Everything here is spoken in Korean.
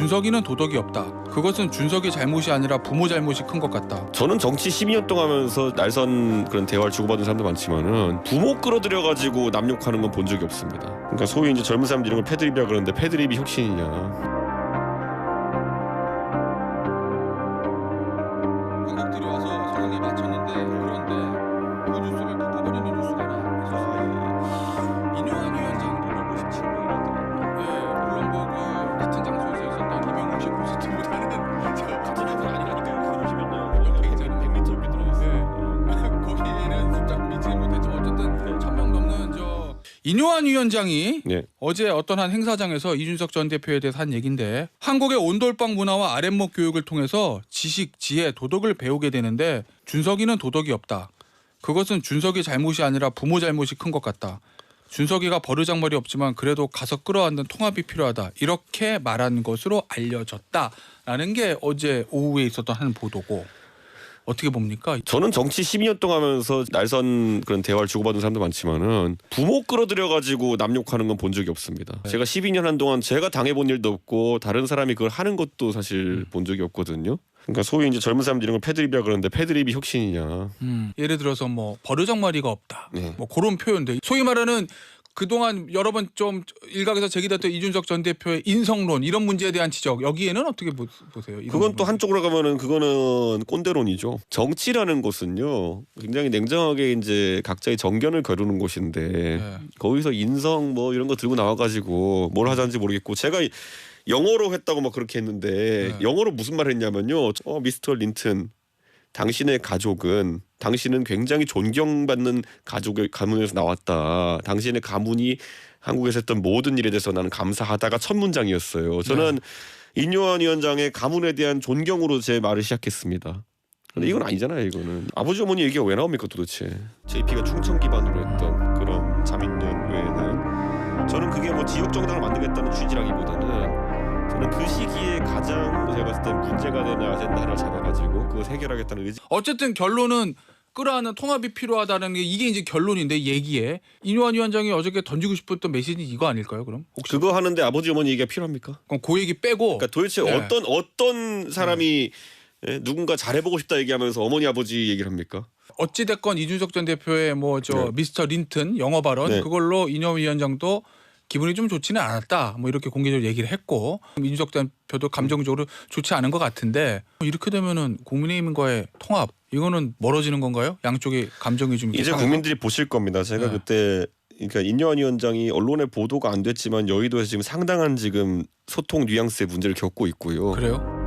준석이는 도덕이 없다. 그것은 준석이 잘못이 아니라 부모 잘못이 큰 것 같다. 저는 정치 12년 동안 하면서 날선 그런 대화를 주고받은 사람도 많지만은 부모 끌어들여가지고 남욕하는 건 본 적이 없습니다. 그러니까 소위 이제 젊은 사람들이 이런 걸 패드립이라 그러는데 패드립이 혁신이냐. 관객들이 와서 상황에 맞췄는데 그런데 그 뉴스를 덮어버리는 뉴스가 하나. 이뇨한 위원장도 157명이라더라고요. 예, 블룸버그 같은 장소에서 있었던 250%보다는 제가 같은 회사 아니라니까요. 그 50년 옆에 있잖아요. 100m 옆에 들어갔어요. 거기에는 숫자 미치 못했죠. 어쨌든 1000명 넘는 이뇨한 위원장이 네. 어제 어떤 한 행사장에서 이준석 전 대표에 대해서 한 얘기인데 한국의 온돌방 문화와 아랫목 교육을 통해서 지식, 지혜, 도덕을 배우게 되는데 준석이는 도덕이 없다. 그것은 준석이 잘못이 아니라 부모 잘못이 큰 것 같다. 준석이가 버르장머리 없지만 그래도 가서 끌어안는 통합이 필요하다. 이렇게 말한 것으로 알려졌다라는 게 어제 오후에 있었던 한 보도고. 어떻게 봅니까? 저는 정치 12년 동안 하면서 날선 그런 대화를 주고받은 사람도 많지만은 부모 끌어들여가지고 남욕하는 건 본 적이 없습니다. 네. 제가 12년 한 동안 제가 당해본 일도 없고 다른 사람이 그걸 하는 것도 사실 본 적이 없거든요. 그러니까 소위 이제 젊은 사람들이 이런 걸 패드립이라 그러는데 패드립이 혁신이냐. 예를 들어서 뭐 버르장머리가 없다. 네. 뭐 그런 표현들. 소위 말하는 그동안 여러 번 좀 일각에서 제기됐던 이준석 전 대표의 인성론 이런 문제에 대한 지적 여기에는 어떻게 보세요? 이런 그건 또 부분. 한쪽으로 가면은 그거는 꼰대론이죠. 정치라는 것은요 굉장히 냉정하게 이제 각자의 정견을 겨루는 곳인데 네. 거기서 인성 뭐 이런 거 들고 나와가지고 뭘 하자는지 모르겠고 제가 영어로 했다고 막 그렇게 했는데 네. 영어로 무슨 말을 했냐면요. 미스터 린튼 당신의 가족은 당신은 굉장히 존경받는 가족의 가문에서 나왔다. 당신의 가문이 한국에서 했던 모든 일에 대해서 나는 감사하다가 첫 문장이었어요. 저는 이뇨한 위원장의 가문에 대한 존경으로 제 말을 시작했습니다. 근데 이건 아니잖아요. 이거는 아버지 어머니 얘기가 왜 나옵니까 도대체. JP가 충청 기반으로 했던 그런 자민련 외에는 저는 그게 뭐 지역 정당을 만들겠다는 취지라기보다는 저는 그 시기에 가장 제가 봤을 때 문제가 되는 아젠다를 잡아가지고 그걸 해결하겠다는 의지. 어쨌든 결론은 끌어안는 통합이 필요하다는 게 이게 이제 결론인데 얘기에 이뇨한 위원장이 어저께 던지고 싶었던 메시지 이거 아닐까요? 그럼 혹시 그거 하는데 아버지 어머니 얘기가 필요합니까? 그럼 그 얘기 빼고 그러니까 도대체 네. 어떤 사람이 누군가 잘해보고 싶다 얘기하면서 어머니 아버지 얘기를 합니까? 어찌 됐건 이준석 전 대표의 뭐 네. 미스터 린튼 영어 발언 네. 그걸로 이뇨한 위원장도 기분이 좀 좋지는 않았다. 뭐 이렇게 공개적으로 얘기를 했고 이준석 대표도 감정적으로 좋지 않은 것 같은데 이렇게 되면은 국민의힘과의 통합 이거는 멀어지는 건가요? 양쪽의 감정이 좀 이제 상해서? 국민들이 보실 겁니다. 제가 네. 그때 그러니까 이뇨한 위원장이 언론에 보도가 안 됐지만 여의도에서 지금 상당한 지금 소통 뉘앙스의 문제를 겪고 있고요. 그래요?